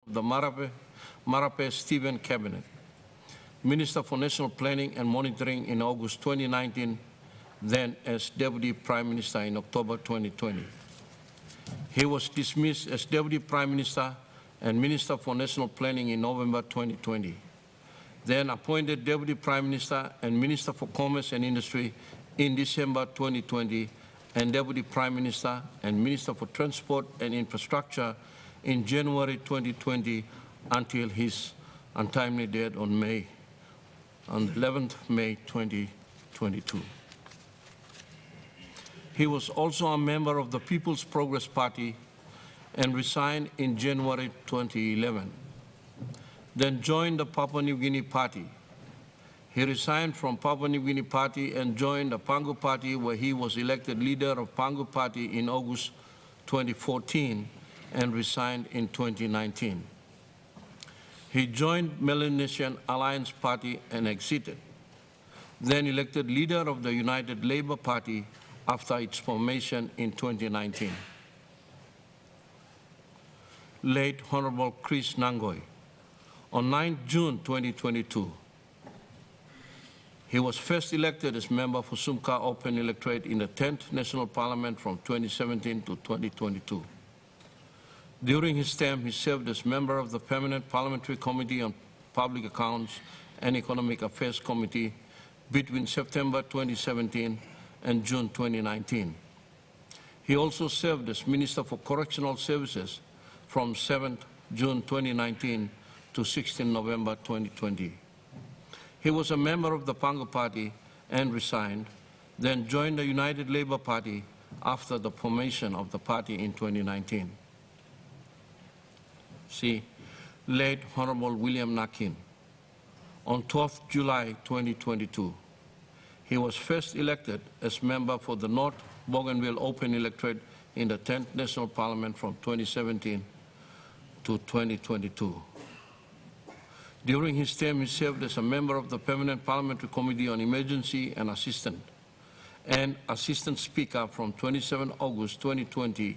the Marape Stephen Cabinet, Minister for National Planning and Monitoring in August 2019, then as Deputy Prime Minister in October 2020. He was dismissed as Deputy Prime Minister and Minister for National Planning in November 2020, then appointed Deputy Prime Minister and Minister for Commerce and Industry in December 2020, and Deputy Prime Minister and Minister for Transport and Infrastructure in January 2020 until his untimely death on 11th May 2022. He was also a member of the People's Progress Party and resigned in January 2011, then joined the Papua New Guinea Party. He resigned from Papua New Guinea Party and joined the Pangu Party, where he was elected leader of Pangu Party in August 2014 and resigned in 2019. He joined Melanesian Alliance Party and exited, then elected leader of the United Labour Party after its formation in 2019. Late Honorable Chris Nangoy. On 9 June 2022, he was first elected as member for Sumka Open Electorate in the 10th National Parliament from 2017 to 2022. During his term, he served as member of the Permanent Parliamentary Committee on Public Accounts and Economic Affairs Committee between September 2017 and June 2019. He also served as Minister for Correctional Services from 7th June 2019 to 16 November 2020. He was a member of the Pangu Party and resigned, then joined the United Labour Party after the formation of the party in 2019. C. Late Honorable William Nakin. On 12th July 2022, he was first elected as member for the North Bougainville Open Electorate in the 10th National Parliament from 2017 to 2022. During his term, he served as a member of the Permanent Parliamentary Committee on Emergency and Assistant Speaker from 27 August 2020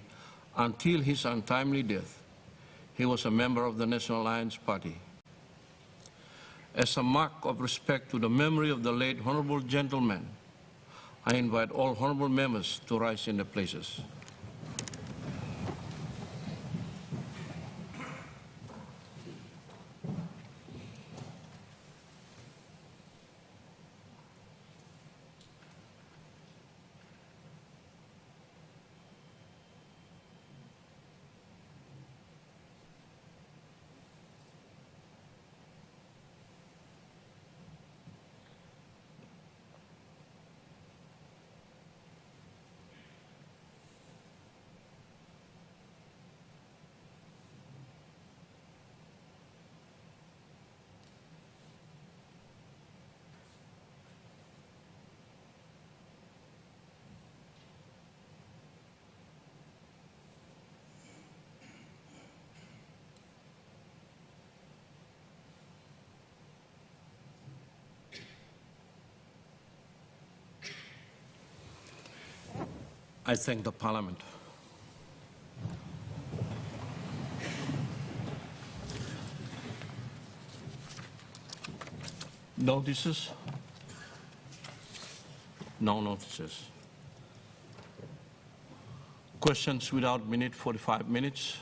until his untimely death. He was a member of the National Alliance Party. As a mark of respect to the memory of the late honorable gentleman, I invite all honorable members to rise in their places. I thank the Parliament. Notices? No notices. Questions without minute, 45 minutes.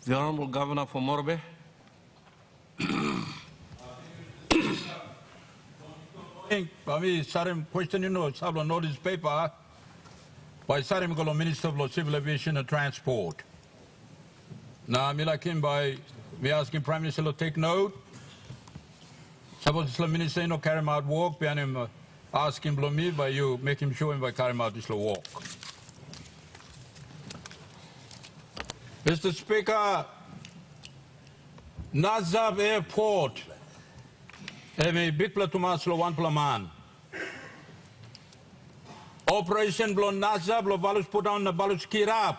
The Honourable Governor for Morobe. Question, notice paper by Sarim Golo, Minister of Civil Aviation and Transport. Now, Milakim by me asking Prime Minister to take note. Suppose the Minister no carry out work, be him asking me by you, make him show him by carry out this walk. Mr. Speaker, Nazab Airport, a big platumaslo one plaman. Operation Blo Nazab, Blo Balus put down the Balus Kirap,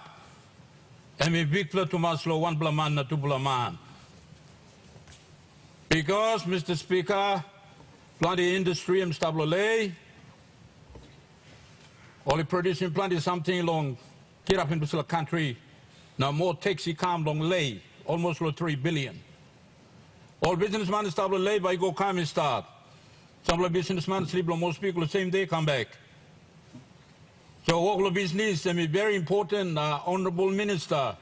a big platumaslo one plaman, na two plaman. Because, Mr. Speaker, plenty industry and stable lay, only producing plenty something long, Kirap in the country. Now more taxi come long lay, almost 3 billion. All businessmen start late by go come and start. Some businessmen sleep most people the same day come back. So all business is very important, honorable minister.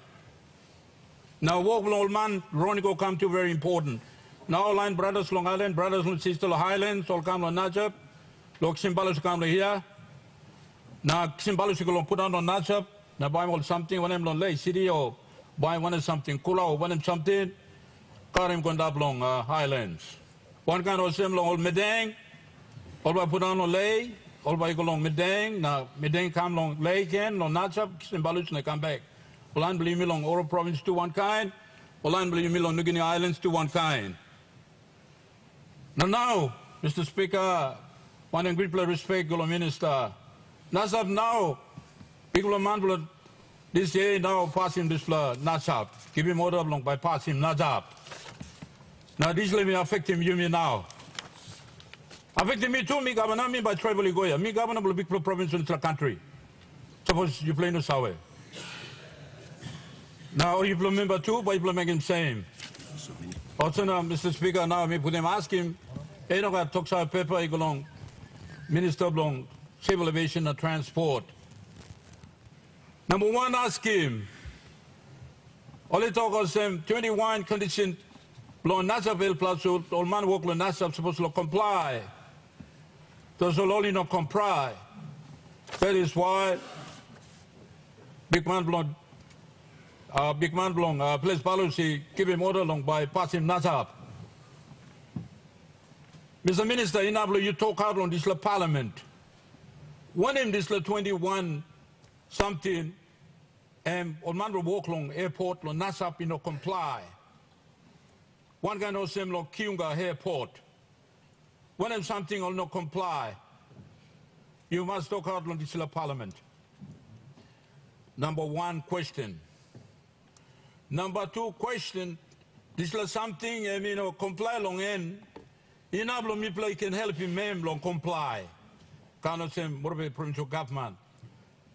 Now walk old man Ronico come to very important. Now line brothers Long Island, brothers and sisters Highlands, all come on Najab, look symbols come here. Now symbols you put on Najab, now buy all something when I'm on Lake City or buy one something Kula or one something. Karim Gondablong Highlands. One kind of similar old Medang, all by put on a lay, all by go long Medang, now Medang come long lay again, long Najab, symbols and they come back. Well, believe me long Oro province to one kind, well, believe me long New Guinea Islands to one kind. Now, Mr. Speaker, one and great respect, Golo Minister. Nasab now, people of Mandla, this year now passing this Nasab, give him order long by passing Najab. Now, this let me affect him, you me now. Affecting me too, me governor, me by tribal Goya, me governor of a big province in the country. Suppose you play no Sawe. Now, you remember too, by implementing same. Also now, Mr. Speaker, now me put him ask him, I don't got talks out paper, I go long, Minister of Long, Civil Aviation and Transport. Number one, ask him, all he talk of them, 21 conditions, Long Nasab plus all man work on Nasab supposed to comply. Those will only not comply. That is why Big Man Blonde place policy give him order long by passing Nasab. Mr. Minister, you talk out on this parliament. One in this 21 something and on man walk long airport long Nasab comply. One guy knows him like Kiunga airport. When I'm something will not comply, you must talk out on this parliament. Number one question. Number two question, this is something comply long end. Inablo me play can help him long comply. Cannot say more provincial government.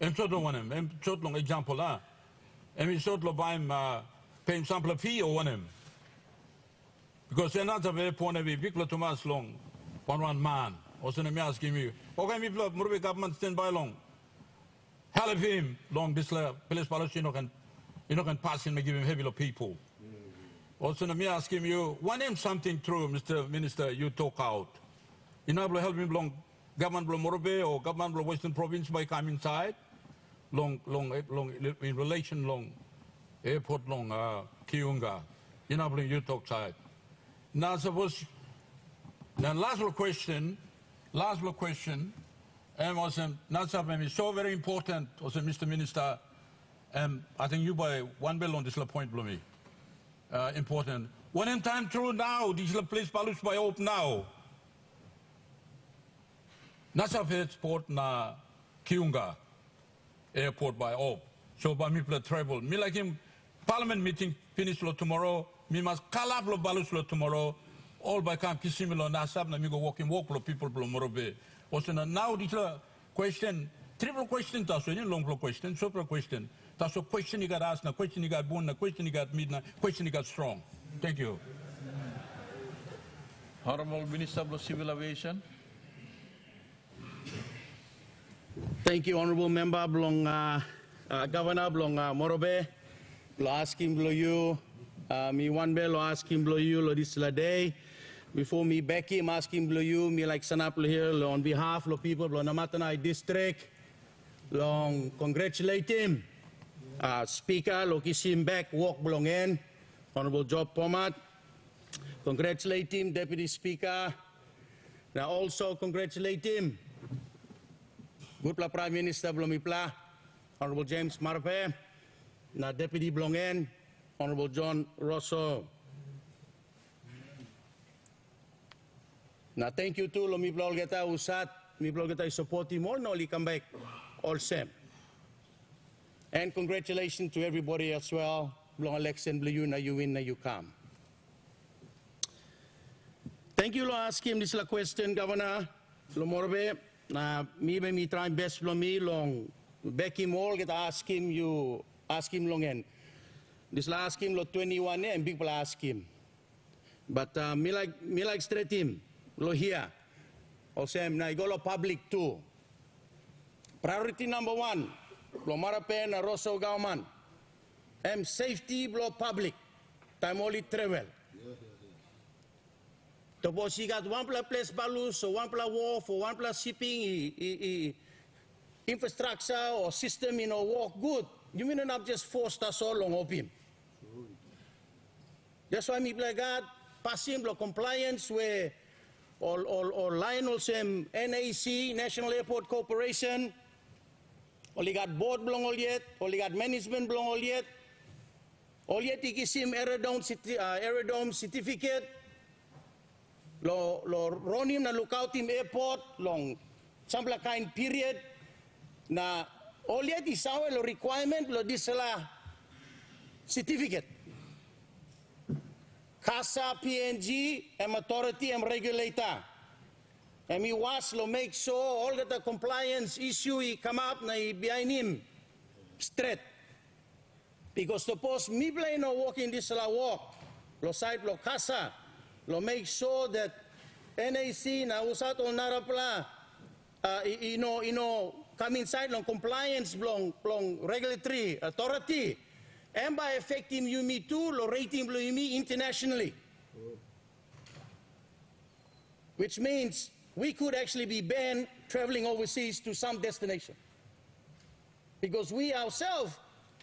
I'm sort of one him. I'm sort long example I'm sort of buy him paying sample fee or one him. Because they're not a very point of view, people too much long, one man, or send me asking me, okay, me blood, more government stand by long. Help him long this police policy, can pass him and give him heavy people. Also, me asking you, one name something true, Mr. Minister, you talk out. You know, help him long government blow Morobe or government blow Western Province by coming inside, long in relation long airport long Kiunga. You know, you talk side. Now, suppose, now last question, was not something so very important, also Mr. Minister, I think you by one bill on this point, Bloomy, important. One in time through now, this place polish by open now. Nasa airport na Kiunga airport by op. So by me play travel. Me like him parliament meeting finish tomorrow. Me must call up balus tomorrow. All by camp kisimilo nasab na me go walk people morobe. Also now this question, triple question taso, any long question, super question. Taso question you got asked, na question you got born, na question you got mid, na question you got strong. Thank you. Honorable Minister of Civil Aviation. Thank you, Honorable Member. Belong Governor belong Morobe. Lo asking below you. Me one bell lo asking below you lo this day. Before me Becky, I'm asking below you. Me like Sanap here lo on behalf of people below Namatanai district. Long congratulate him. Speaker lo kisim back walk belong in. Honorable Job Pomat. Congratulate him, Deputy Speaker. Now also congratulate him. Good Prime Minister Blomipla, Honorable James Marpe, na Deputy Blongen, Honorable John Rosso. Now thank you to Lomipla Olgeta Usat, Mipla Olgeta support him all, no, he come back all same. And congratulations to everybody as well. Blong election, you na you win, na you come. Thank you, lo ask him this question, Governor Lomorbe. Me try best from me long Becky Mall get ask him long and This la ask him lo 21 and big pala ask him. But me like straight him lo here. Also na go lo public too. Priority number 1, lo marape na Rosso government. Safety lo public. Time only travel. Tapos he got one place balu, so one place wharf, or one place shipping, infrastructure or system, work good. You mean not just forced us all long of him. That's why me play God, passing the compliance where all line also NAC, National Airport Corporation, only got board belong all yet, only got management belong all yet ikisim aerodrome certificate, lo ronim na lookout team airport long sampla kind period na all yet isaw lo requirement lo disala certificate. CASA, PNG, authority, regulator. He was lo make sure all the compliance issue he come up na behind him straight. Because suppose me play no walk in this la walk, lo side lo CASA, lo make sure that NAC na usat on narapla, come inside long compliance long regulatory authority. And by affecting you me too, lo rating you me internationally. Which means we could actually be banned traveling overseas to some destination. Because we ourselves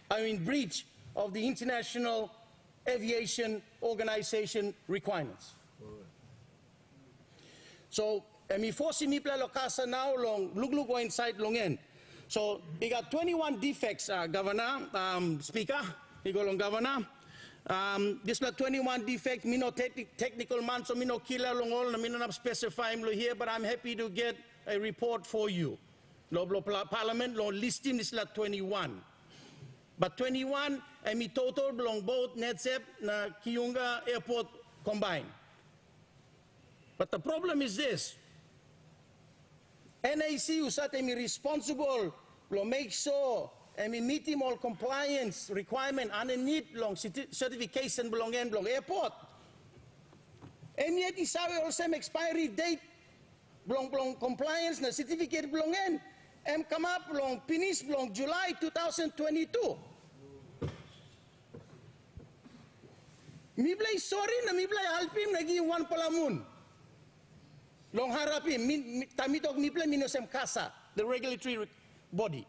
are in breach of the International Aviation Organization requirements. So, me forcing me play lo CASA now long look go inside long end. So we got 21 defects, Governor, Speaker. We go long Governor. This is 21 defects. Me no technical man, so me no killer long all. Me no specify him here, but I'm happy to get a report for you. Parliament lo listing this 21. But 21, and me total belong both NetSep na Kiunga Airport combined. But the problem is this. NAC usat me responsible lo make sure me meet him all compliance requirement underneath long certification belong airport. And yet isawe also expiry date belong compliance na certificate belong come up long finish belong July 2022. Mi play sorry na mi play halpim nagi one palamun. Long harapim, tamitok mi play minosem CASA, the regulatory body.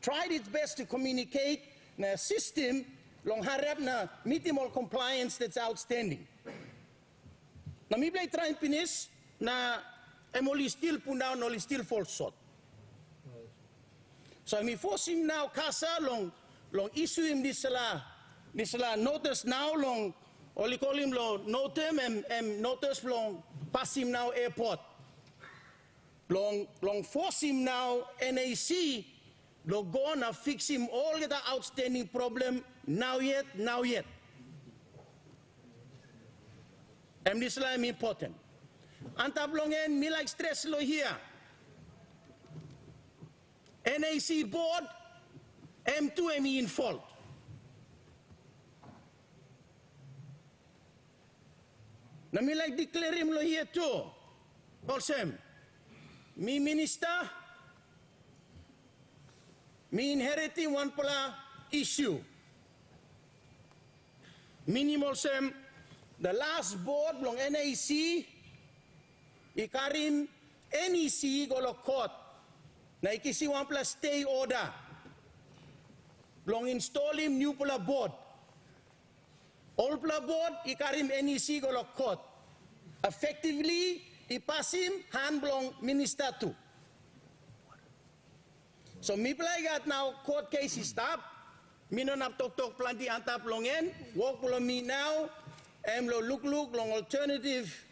Tried its best to communicate na system long harap na meeting all compliance that's outstanding. Na mi play try finish na only still put down, only still fall short. So mi force him now CASA long issue him this notice now long only call him long notem and notice long pass him now airport. Long force him now NAC lo go na fix him all the outstanding problem now yet. And this is important. Antap long me like stress lo here. NAC board M2 me in fault. Na me like declare him lo here too. Also, me minister, me inheriting one pala issue. Minimal sem, the last board long NAC, ikarim NEC go lo court. Na ikisi one pala stay order. Long install him new pala board. All pala board, ikarim NEC go lo court. Effectively, ipass him hand belong minister too. So me play got now court case is stop. Me no nap talk plenty antap longen. Walk below me now. Lo look long alternative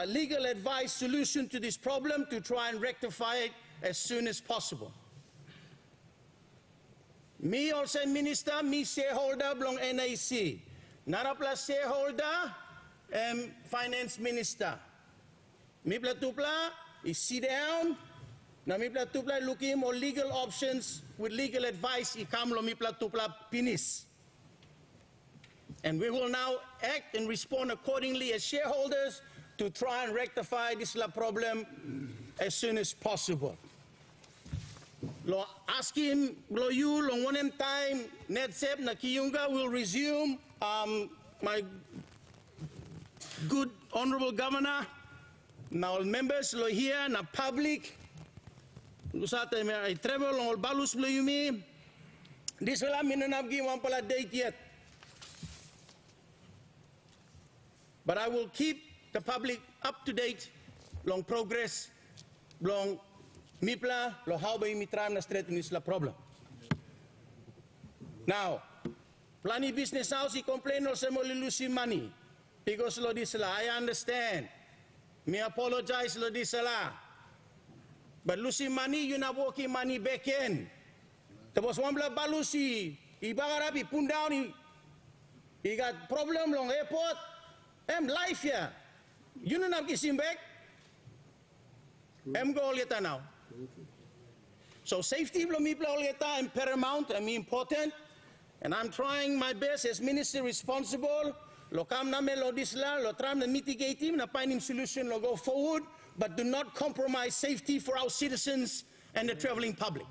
legal advice solution to this problem to try and rectify it as soon as possible. Me also minister, me shareholder belong NAC. Narapla shareholder, finance minister. Me pla tupla is sit down. Na mi pla tupla looking more legal options with legal advice. Ikamlo mi pla tupla pinis. And we will now act and respond accordingly as shareholders to try and rectify this problem as soon as possible. Lo asking lo you long one time netsep na kiyunga will resume. My good honorable governor, now members lo here na public. Usate me I travel long balus lo yumi. This will have minanabgi one pala date yet. But I will keep the public up to date long progress, long mipla, lo how ba imitram na straight in isla problem. Now, Plani Business House, he complain also mo losing money because lo disla. I understand. Me apologize lo disla. But losing money, you not working money back in. There was one blood balusi. He bagarapi pun down. He got problem long airport. I'm life here. You know not kissing back. I'm go all now. So safety blo mi blo leta is paramount and important. And I'm trying my best as minister responsible. Lo kam na me lo disla, lo tram na mitigate him, na find him solution, lo go forward, but do not compromise safety for our citizens and the traveling public.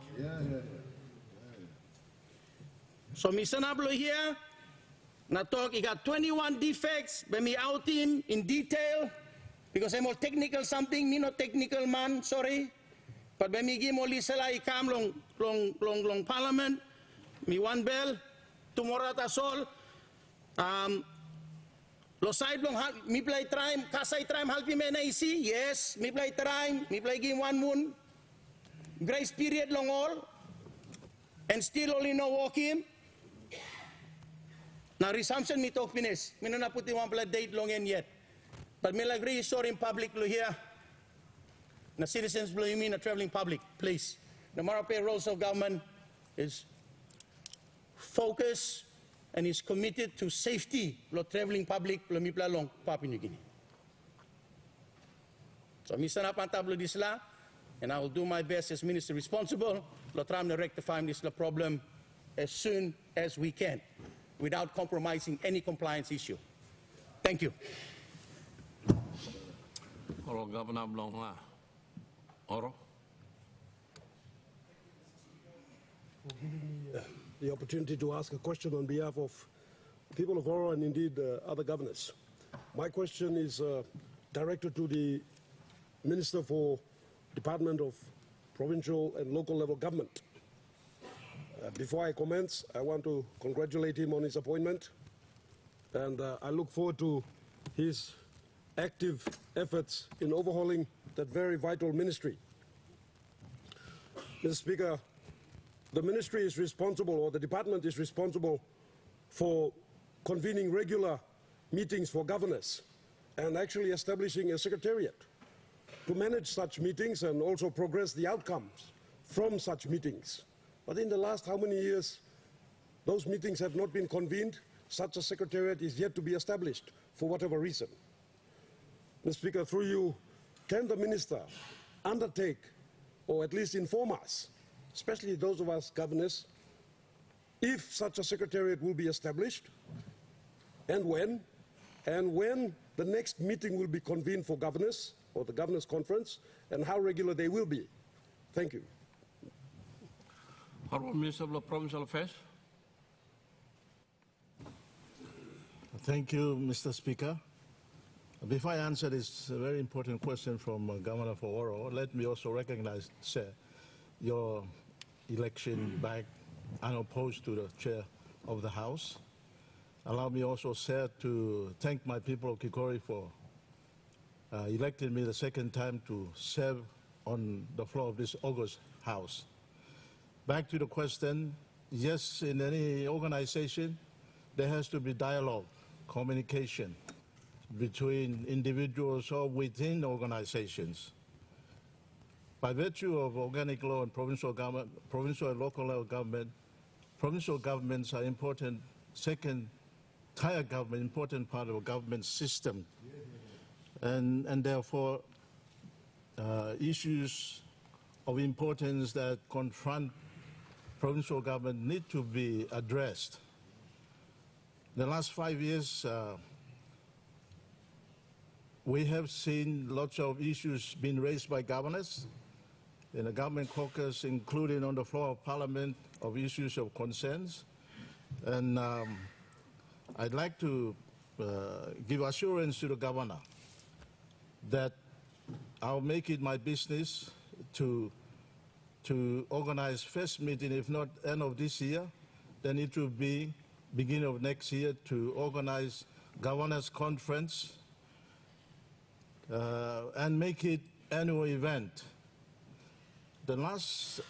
So mi sanablo here. Na talk, he got 21 defects, but me out him in detail, because I'm all technical something, me not technical man, sorry. But when me give all this, I come long parliament, me one bell, tomorrow that's all. Lo side long, me play time, kasay time, help me na isi, yes, me play time, me play game 1 moon, grace period long all, and still only no walk him. Now resumption me talk finish. Me no na puti one pala date long in yet. But me agree sure in public lo here. Na citizens blow you mean a traveling public, please. The Marape roles of government is focused and is committed to safety lo traveling public lo mi pla long Papua New Guinea. So mi sana pantablo disla, and I will do my best as minister responsible lo tram to rectify this problem as soon as we can, without compromising any compliance issue. Thank you. Oro Governor Blonga. Oro. For giving me the opportunity to ask a question on behalf of the people of Oro and indeed other governors. My question is directed to the Minister for Department of Provincial and Local Level Government. Before I commence, I want to congratulate him on his appointment, and I look forward to his active efforts in overhauling that very vital ministry. Mr. Speaker, the ministry is responsible, or the department is responsible, for convening regular meetings for governors and actually establishing a secretariat to manage such meetings and also progress the outcomes from such meetings. But in the last how many years, those meetings have not been convened. Such a secretariat is yet to be established for whatever reason. Mr. Speaker, through you, can the minister undertake, or at least inform us, especially those of us governors, if such a secretariat will be established, and when the next meeting will be convened for governors, or the governors' conference, and how regular they will be? Thank you. Honorable Minister of Provincial Affairs. Thank you, Mr. Speaker. Before I answer this very important question from Governor for Oro, let me also recognize, sir, your election back unopposed to the chair of the House. Allow me also, sir, to thank my people of Kikori for electing me the second time to serve on the floor of this August House. Back to the question, yes, in any organization, there has to be dialogue, communication between individuals or within organizations. By virtue of organic law and provincial government, provincial and local level government, provincial governments are important, second-tier government, important part of a government system. And therefore, issues of importance that confront provincial government need to be addressed. the last 5 years, we have seen lots of issues being raised by governors in the government caucus, including on the floor of Parliament, of issues of concerns. And I'd like to give assurance to the governor that I'll make it my business to organize first meeting, if not end of this year, then it will be beginning of next year, to organize governors conference and make it annual event. The last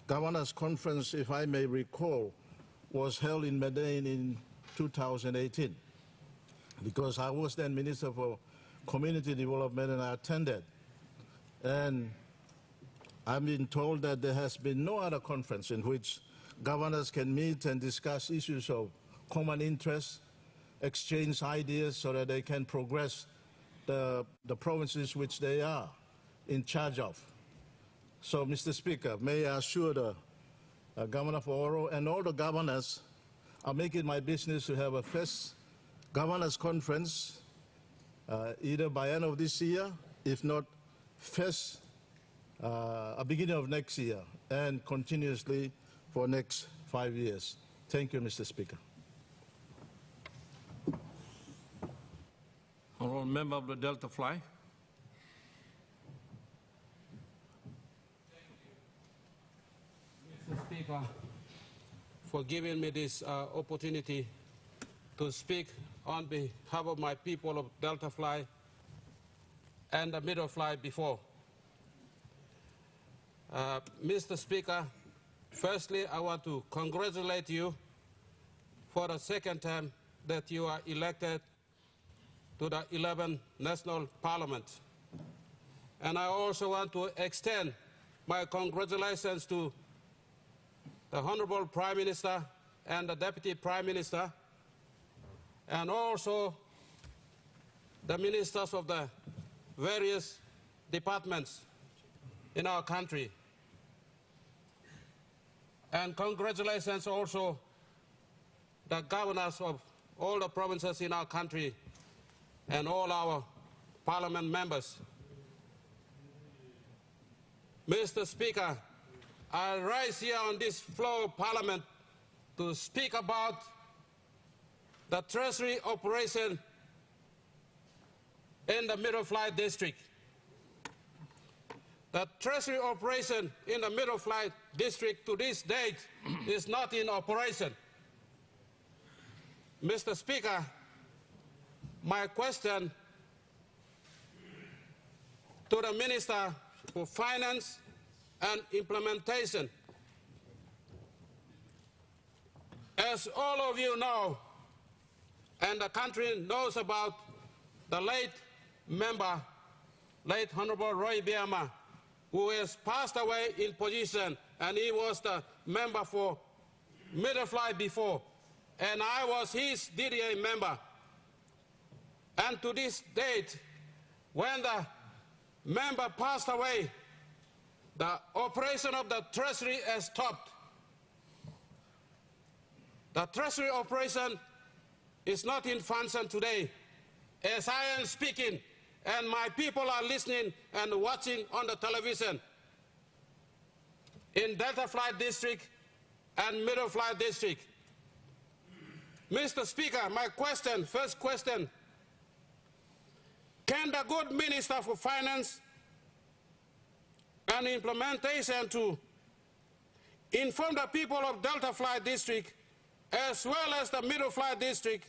governors conference, if I may recall, was held in Medellin in 2018, because I was then Minister for Community Development and I attended. And I've been told that there has been no other conference in which governors can meet and discuss issues of common interest, exchange ideas so that they can progress the provinces which they are in charge of. So, Mr. Speaker, may I assure the Governor for Oro and all the governors, I'll make it my business to have a first governors conference either by end of this year, if not first beginning of next year, and continuously for next 5 years. Thank you, Mr. Speaker. Honourable Member of the Delta Fly. Mr. Speaker, for giving me this opportunity to speak on behalf of my people of Delta Fly and the Middle Fly before. Mr. Speaker, firstly, I want to congratulate you for the second time that you are elected to the 11th National Parliament. And I also want to extend my congratulations to the Honorable Prime Minister and the Deputy Prime Minister, and also the ministers of the various departments in our country. And congratulations also the governors of all the provinces in our country and all our parliament members. Mr. Speaker, I rise here on this floor of Parliament to speak about the Treasury operation in the Middle Fly District. The Treasury operation in the Middle Fly District to this date is not in operation. Mr. Speaker, my question to the Minister for Finance and Implementation. As all of you know, and the country knows about the late member, late Honorable Roy Biama, who has passed away in position, and he was the member for Middle Fly before, and I was his DDA member. And to this date, when the member passed away, the operation of the Treasury has stopped. The Treasury operation is not in function today. As I am speaking, and my people are listening and watching on the television, in Delta Fly District and Middle Fly District. Mr. Speaker, my question, first question, can the good Minister for Finance and Implementation to inform the people of Delta Fly District as well as the Middle Fly District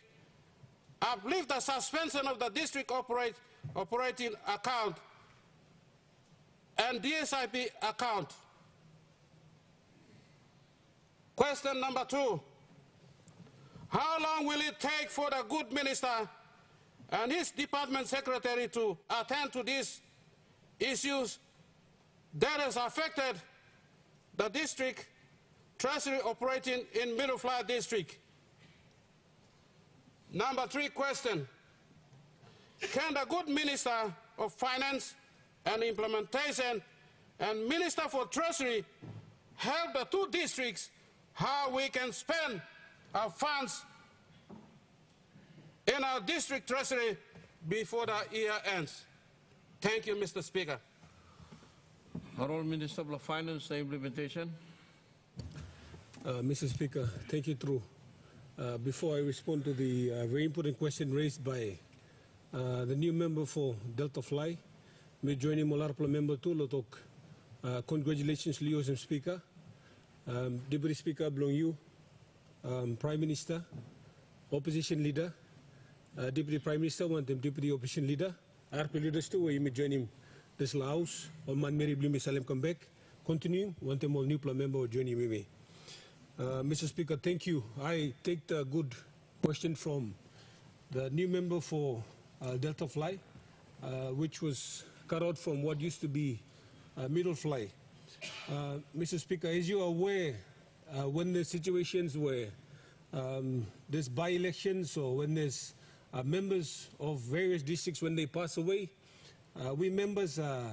uplift the suspension of the district operating account and DSIP account? Question number 2, how long will it take for the good minister and his department secretary to attend to these issues that has affected the district treasury operating in Middle Fly District? Number 3 question, can the good Minister of Finance and Implementation and Minister for Treasury help the 2 districts how we can spend our funds in our district treasury before the year ends. Thank you, Mr. Speaker. Honourable Minister of Finance and Implementation. Mr. Speaker, thank you, True. Before I respond to the very important question raised by the new member for Delta Fly, may join him Molarpla member too, Lotok. Congratulations, Leo, Speaker. Deputy Speaker, belong you, Prime Minister, Opposition Leader, Deputy Prime Minister, want them Deputy Opposition Leader, RP leaders too, where you may join him this Laos, or Man Mary Blumi Salem come back. Continuing, want them all new member or join him with me. Mr. Speaker, thank you. I take the good question from the new member for Delta Fly, which was cut out from what used to be middle fly. Mr. Speaker, as you are aware, when there's situations where there's by-elections or when there's members of various districts, when they pass away, we members are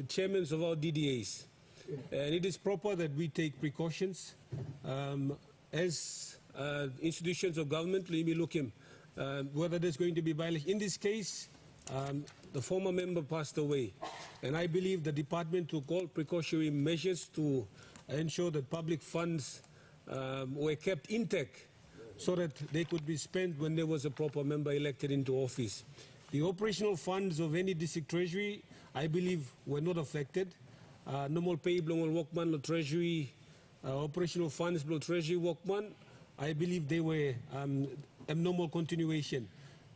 chairmen of our DDAs. And it is proper that we take precautions. As institutions of government, let me look in whether there's going to be by-election. In this case, the former member passed away, and I believe the department took all precautionary measures to ensure that public funds were kept intact so that they could be spent when there was a proper member elected into office. The operational funds of any district treasury, I believe, were not affected. Normal pay belong workman, the treasury, operational funds belong treasury workman. I believe they were a normal continuation.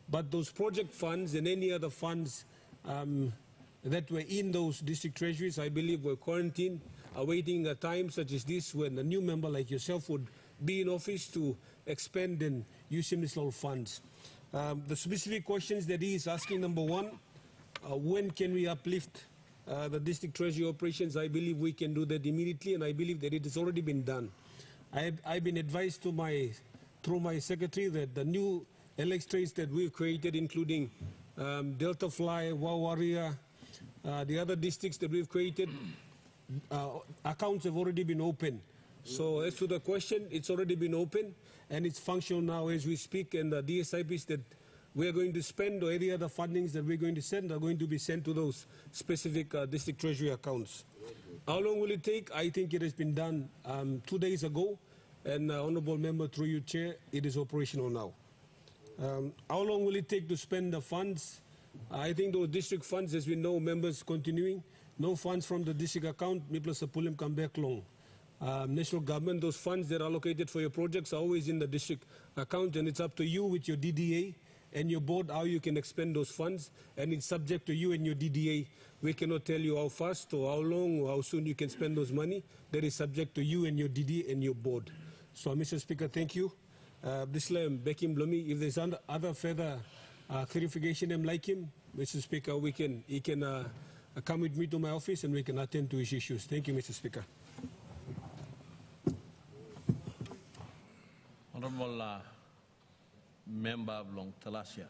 But those project funds and any other funds that were in those district treasuries, I believe, were quarantined, awaiting a time such as this when a new member like yourself would be in office to expend and use these funds. The specific questions that he is asking, number one, when can we uplift the district treasury operations? I believe we can do that immediately, and I believe that it has already been done. I've been advised through my secretary that the new electorates that we've created, including Delta Fly, Wawaria, the other districts that we've created, accounts have already been opened. So as to the question, it's already been opened, and it's functional now as we speak, and the DSIPs that we are going to spend or any other fundings that we're going to send are going to be sent to those specific district treasury accounts. How long will it take? I think it has been done 2 days ago, and Honourable Member, through you, Chair, it is operational now. How long will it take to spend the funds? I think those district funds, as we know, members continuing, no funds from the district account, Mipla Sapulim come back long. National government, those funds that are allocated for your projects are always in the district account, and it's up to you with your DDA and your board how you can expend those funds, and it's subject to you and your DDA. We cannot tell you how fast or how long or how soon you can spend those money. That is subject to you and your DDA and your board. So, Mr. Speaker, thank you. Bislam Bekim Blomi, if there's other further clarification I'm like him, Mr. Speaker, he can come with me to my office and we can attend to his issues. Thank you, Mr. Speaker. Honourable Member belong Talasia.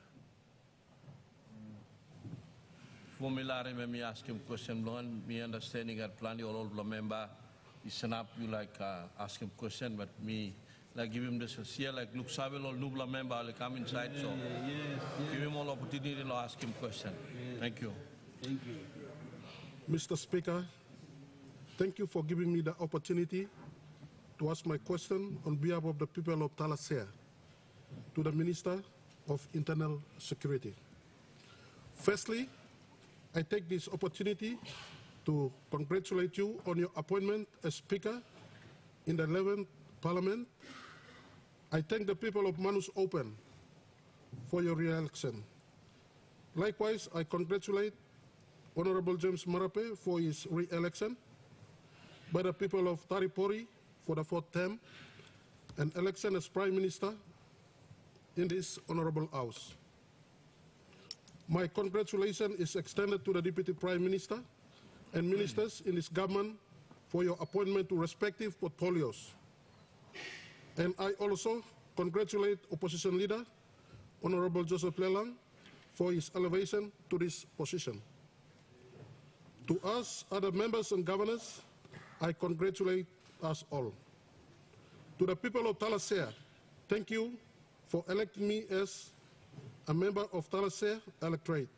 Formulary me ask him question long, me understanding that plenty all member is up you like ask him question, but me like give him this here like look Savel or Nubla member will come inside, so give him all opportunity to ask him question. Thank you. Thank you. Mr. Speaker, thank you for giving me the opportunity to ask my question on behalf of the people of Talasea to the Minister of Internal Security. Firstly, I take this opportunity to congratulate you on your appointment as Speaker in the 11th Parliament. I thank the people of Manus Open for your re-election. Likewise, I congratulate Honorable James Marape for his re-election by the people of Taripori for the 4th term and election as Prime Minister in this Honorable House. My congratulations is extended to the Deputy Prime Minister and ministers in this government for your appointment to respective portfolios. And I also congratulate Opposition Leader, Honorable Joseph Lelang, for his elevation to this position. To us, other members and governors, I congratulate us all. To the people of Talasea, thank you for electing me as a member of Talasea electorate.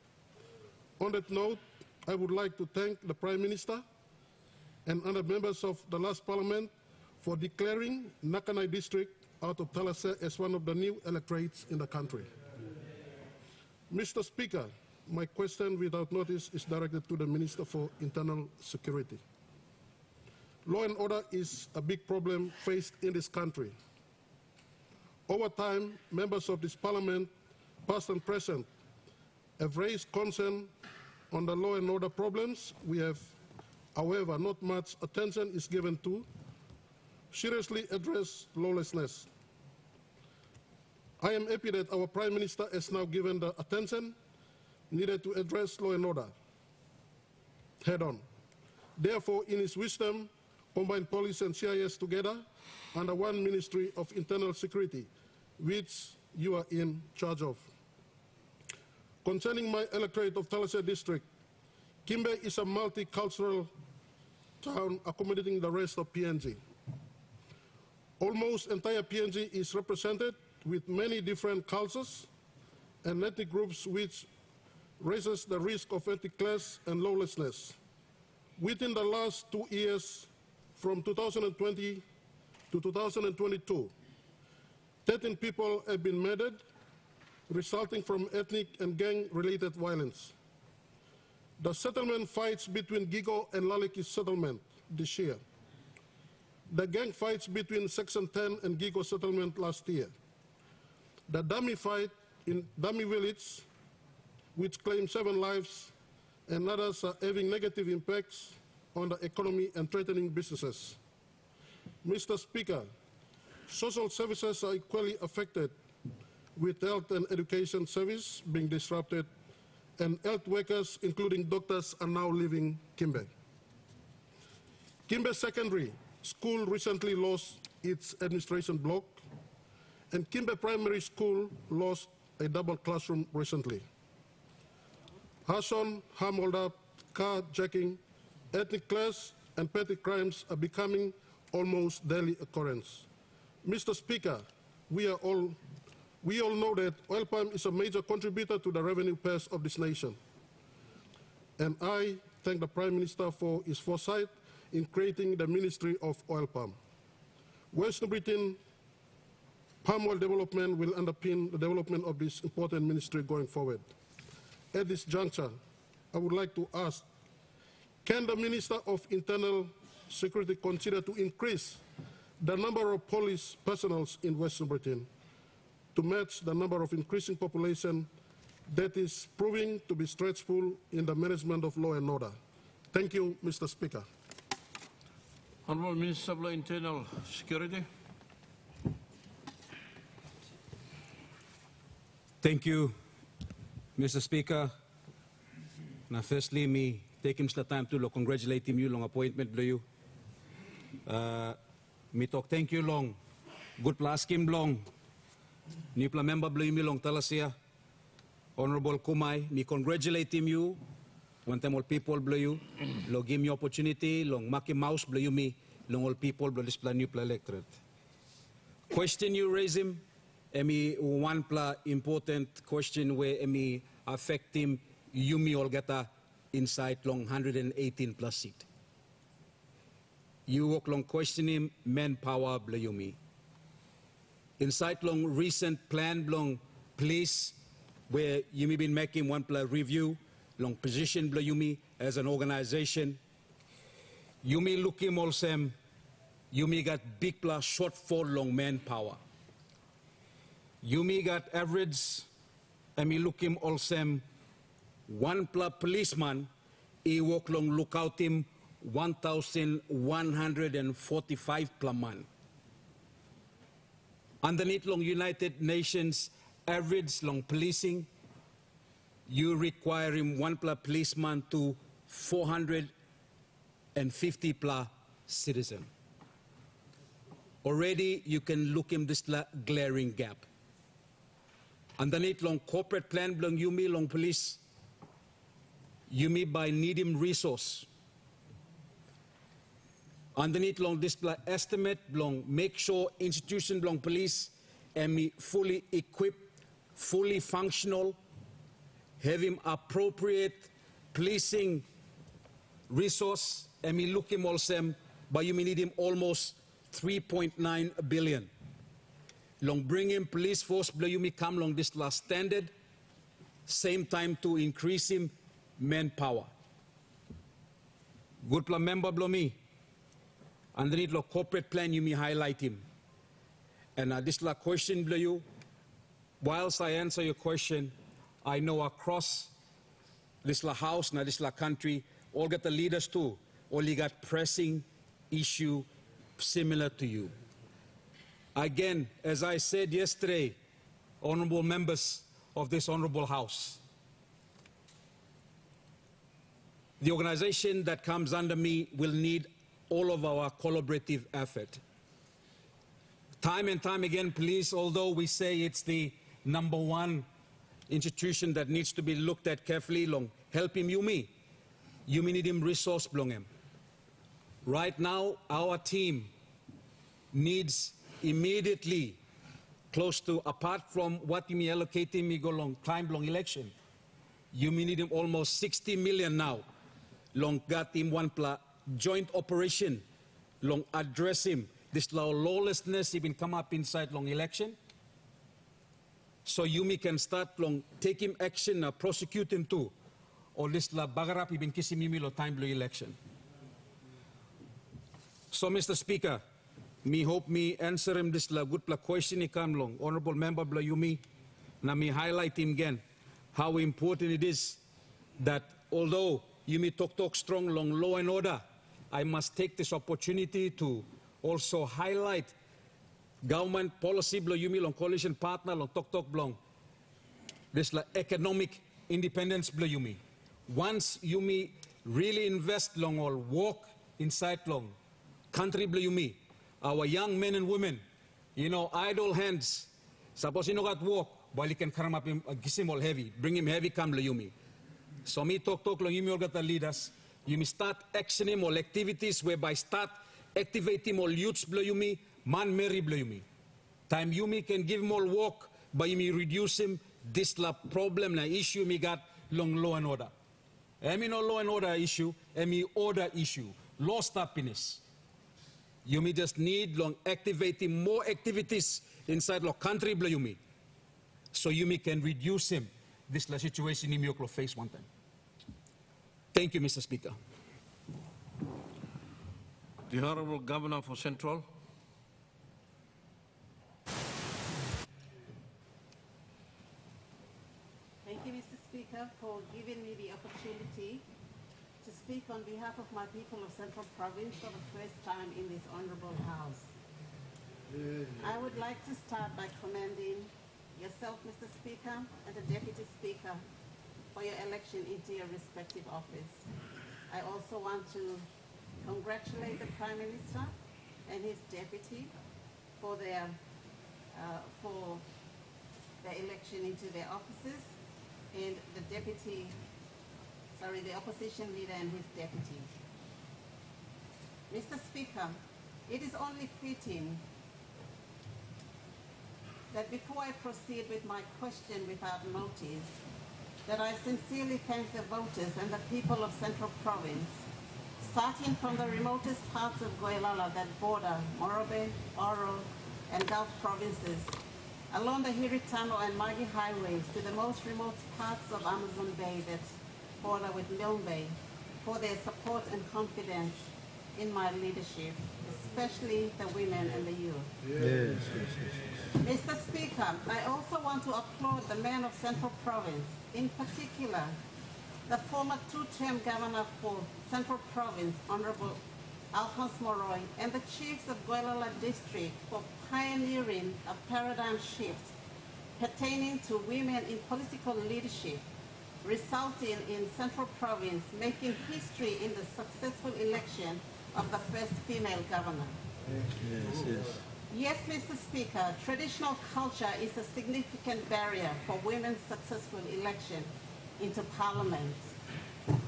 On that note, I would like to thank the Prime Minister and other members of the last Parliament for declaring Nakanai district out of Talasea as one of the new electorates in the country. Mr. Speaker, my question without notice is directed to the Minister for Internal Security. Law and order is a big problem faced in this country. Over time, members of this Parliament, past and present, have raised concern on the law and order problems. We have, however, not much attention is given to seriously address lawlessness. I am happy that our Prime Minister has now given the attention needed to address law and order head-on. Therefore, in his wisdom, combine police and CIS together under one Ministry of Internal Security, which you are in charge of. Concerning my electorate of Talasea District, Kimbe is a multicultural town accommodating the rest of PNG. Almost entire PNG is represented with many different cultures and ethnic groups, which raises the risk of ethnic clash and lawlessness. Within the last 2 years, from 2020 to 2022, 13 people have been murdered, resulting from ethnic and gang-related violence. The settlement fights between Gigo and Laliki settlement this year. The gang fights between Section 10 and Gigo settlement last year. The dummy fight in Dummy Village, which claimed 7 lives, and others are having negative impacts on the economy and threatening businesses. Mr. Speaker, social services are equally affected, with health and education service being disrupted, and health workers, including doctors, are now leaving Kimbe. Kimbe Secondary School recently lost its administration block, and Kimbe Primary School lost a double classroom recently. Arson, harm hold-up, carjacking, ethnic clash, and petty crimes are becoming almost daily occurrence. Mr. Speaker, we all know that oil palm is a major contributor to the revenue pairs of this nation. And I thank the Prime Minister for his foresight in creating the Ministry of Oil Palm. Western Britain palm oil development will underpin the development of this important ministry going forward. At this juncture, I would like to ask, can the Minister of Internal Security consider to increase the number of police personnel in Western Britain to match the number of increasing population that is proving to be stressful in the management of law and order? Thank you, Mr. Speaker. Honourable Minister of Internal Security. Thank you, Mr. Speaker. Now, firstly, me taking the time to congratulate you long appointment below you. Me talk thank you long. Good plus Kim long. New member below you long Talasea. Honorable Kumai, me congratulate you. One time all people below you. Lo give me opportunity. Long Maki Mouse below you me. Long all people below this plan new electorate. Question you raise him. Emi one pla important question where emi affect him. You me all get a inside long 118 plus seat. You walk long question him manpower below you me. Inside long recent plan long police where you may been making one pla review long position below you me as an organization. You may look him also. You may got big pla shortfall long manpower. You may got average, and me look him also, one pla policeman, he walk long look out him 1,145 pla man. Underneath long United Nations average long policing, you require him one pla policeman to 450 pla citizen. Already you can look him this glaring gap. Underneath long corporate plan long you me long police, you me by need him resource. Underneath long this estimate long make sure institution long police and me fully equipped fully functional, having appropriate policing resource, and we look him also, but you need him almost 3.9 billion. Long bringing police force below you come along this last standard, same time to increase him manpower. Good plan member below me, underneath the corporate plan you may highlight him. And this la question below you, whilst I answer your question, I know across this la house, now this la country, all got the leaders too, all you got pressing issue similar to you. Again, as I said yesterday, honorable members of this honorable house, the organization that comes under me will need all of our collaborative effort. Time and time again, police, although we say it's the #1 institution that needs to be looked at carefully, long help him, you need him resource belong him. Right now, our team needs immediately close to, apart from what you may allocate him, go long time long election, you may need him almost 60 million now. Long got him one joint operation, long address him. This lawlessness even come up inside long election. So you can start long take him action, prosecute him too. Or this la bagarap even kiss him lo time blue election. So Mr. Speaker, me hope me answer him this la good la question he come long. Honorable member bla you na me highlight him again how important it is that although you may talk strong long law and order, I must take this opportunity to also highlight government policy blo you long coalition partner long talk blong this la economic independence blo you once you really invest long or walk inside long country blo you our young men and women, idle hands. Suppose you know got walk, while you can come up him gisim all heavy, bring him heavy come you So me talk long you all got the leaders. You may start actioning all activities whereby start activating all youths below you man marry below you Time you can give him all walk, but you may reduce him this la problem la issue me got long law and order. I mean no law and order issue, I mean order issue, lost happiness. You may just need long activating more activities inside the country below you so you can reduce him this la situation in your face one time. Thank you, Mr. Speaker. The Honorable Governor for Central. Thank you, Mr. Speaker, for giving me the opportunity to speak on behalf of my people of Central Province for the first time in this honorable house. I would like to start by commending yourself, Mr. Speaker, and the Deputy Speaker for your election into your respective office. I also want to congratulate the Prime Minister and his deputy for their election into their offices, and the opposition leader and his deputy. Mr. Speaker, it is only fitting that before I proceed with my question without notice, that I sincerely thank the voters and the people of Central Province, starting from the remotest parts of Goilala that border Morobe, Oro, and Gulf provinces, along the Hiritano and Magi highways to the most remote parts of Amazon Bay that border with Milne Bay, for their support and confidence in my leadership, especially the women and the youth. Yes. Mr. Speaker, I also want to applaud the men of Central Province, in particular, the former two-term governor for Central Province, Honorable Alphonse Moroy, and the chiefs of Goilala District for pioneering a paradigm shift pertaining to women in political leadership, resulting in Central Province making history in the successful election of the first female governor. Yes, Mr. Speaker, traditional culture is a significant barrier for women's successful election into Parliament,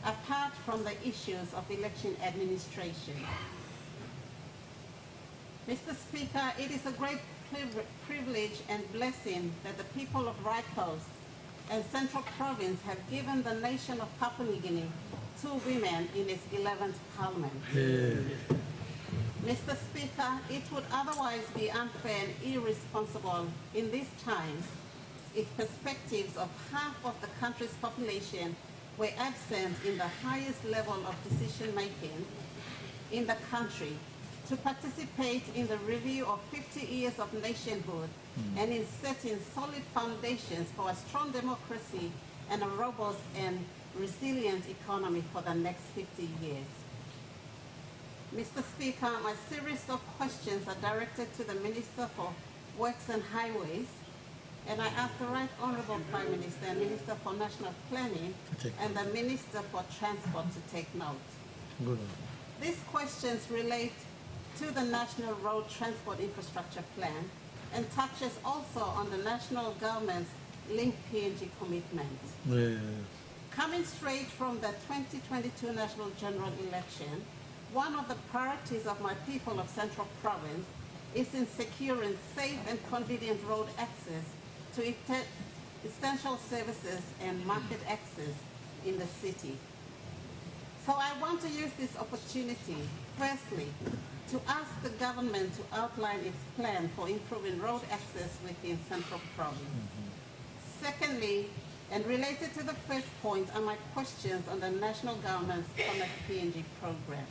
apart from the issues of election administration. Mr. Speaker, it is a great privilege and blessing that the people of Right Coast and Central Province have given the nation of Papua New Guinea 2 women in its 11th parliament. Mr. Speaker, it would otherwise be unfair and irresponsible in these times if perspectives of half of the country's population were absent in the highest level of decision-making in the country to participate in the review of 50 years of nationhood and in setting solid foundations for a strong democracy and a robust and resilient economy for the next 50 years. Mr. Speaker, my series of questions are directed to the Minister for Works and Highways, and I ask the Right Honourable Prime Minister and Minister for National Planning and the Minister for Transport to take note. Good. These questions relate to the National Road Transport Infrastructure Plan and touches also on the national government's linked PNG commitments. Coming straight from the 2022 National General Election, one of the priorities of my people of Central Province is in securing safe and convenient road access to essential services and market access in the city. So I want to use this opportunity, firstly, to ask the government to outline its plan for improving road access within Central Province. Secondly, and related to the first point are my questions on the national government's Connect PNG program.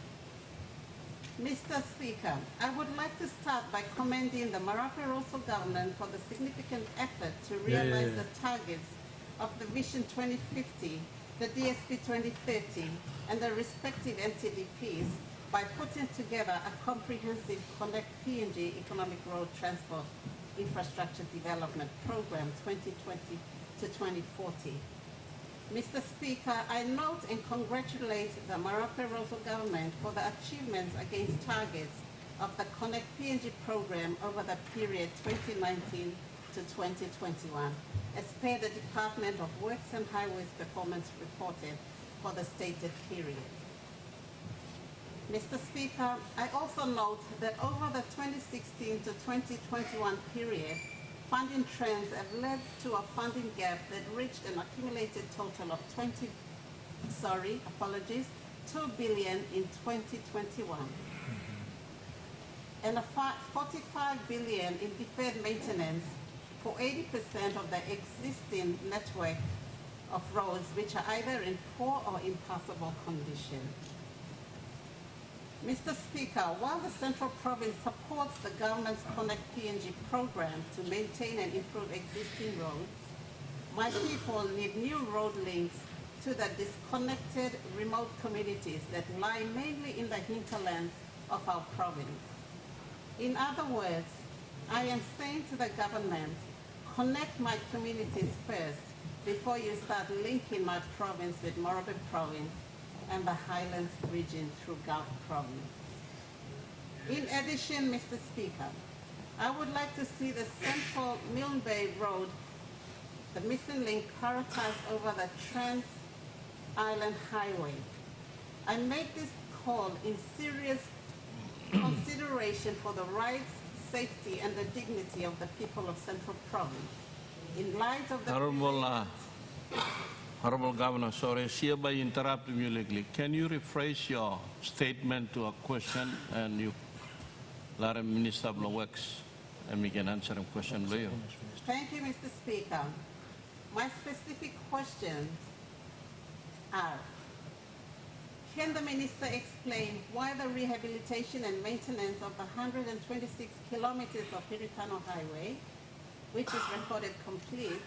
Mr. Speaker, I would like to start by commending the Marape Rosso government for the significant effort to realize the targets of the Vision 2050, the DSP 2030, and the respective MTDPs by putting together a comprehensive Connect PNG Economic Road Transport Infrastructure Development Program 2020 to 2040. Mr. Speaker, I note and congratulate the Marape Rosso government for the achievements against targets of the Connect PNG program over the period 2019 to 2021, as per the Department of Works and Highways performance reported for the stated period. Mr. Speaker, I also note that over the 2016 to 2021 period, funding trends have led to a funding gap that reached an accumulated total of 2 billion in 2021, and a 45 billion in deferred maintenance for 80% of the existing network of roads which are either in poor or impassable condition. Mr. Speaker, while the Central Province supports the government's Connect PNG program to maintain and improve existing roads, my people need new road links to the disconnected remote communities that lie mainly in the hinterlands of our province. In other words, I am saying to the government, connect my communities first before you start linking my province with Morobe Province and the Highlands region through Gulf Province. In addition, Mr. Speaker, I would like to see the Central Milne Bay Road, the missing link, prioritized over the Trans-Island Highway. I make this call in serious consideration for the rights, safety, and the dignity of the people of Central Province. In light of the... Honorable Governor, sorry, hereby interrupting you legally. Can you rephrase your statement to a question and you let the Minister of Works and we can answer a question later? Thank you, Mr. Speaker. My specific questions are, can the Minister explain why the rehabilitation and maintenance of the 126 kilometers of Hiritano Highway, which is recorded complete,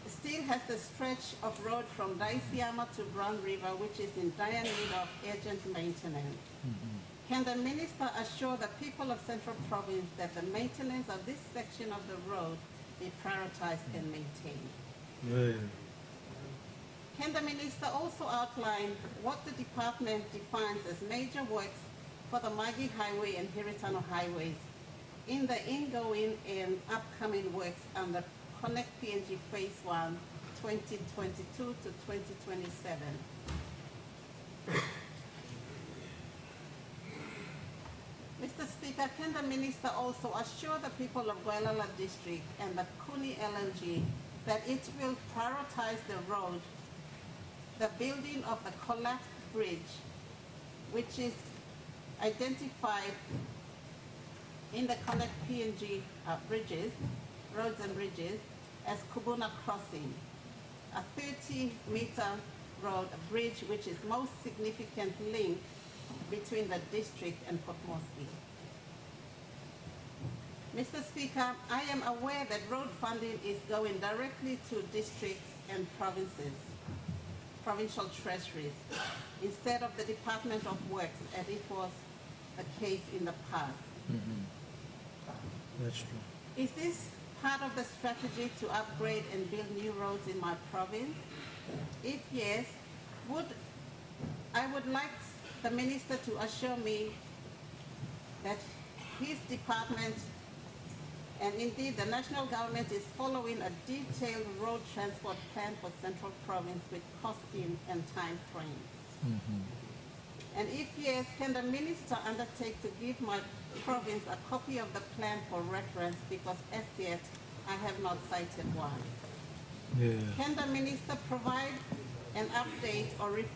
still has the stretch of road from Daisiama to Brown River, which is in dire need of urgent maintenance? Can the Minister assure the people of Central Province that the maintenance of this section of the road be prioritized and maintained? Can the Minister also outline what the department defines as major works for the Magi Highway and Hiritano Highways in the ingoing and upcoming works under Connect PNG Phase 1, 2022 to 2027. Mr. Speaker, can can the minister also assure the people of Guelala district and the Kuni LNG that it will prioritize the road, the building of the collapsed bridge, which is identified in the Connect PNG bridges, roads and bridges, as Kubuna Crossing, a 30-meter road, a bridge which is most significant link between the district and Port Moresby. Mr. Speaker, I am aware that road funding is going directly to districts and provinces, provincial treasuries, instead of the Department of Works, as it was the case in the past. That's true. Is this part of the strategy to upgrade and build new roads in my province? If yes, I would like the minister to assure me that his department and indeed the national government is following a detailed road transport plan for Central Province with costing and time frames. And if yes, can the minister undertake to give my province a copy of the plan for reference, because as yet I have not cited one. Can the minister provide an update or report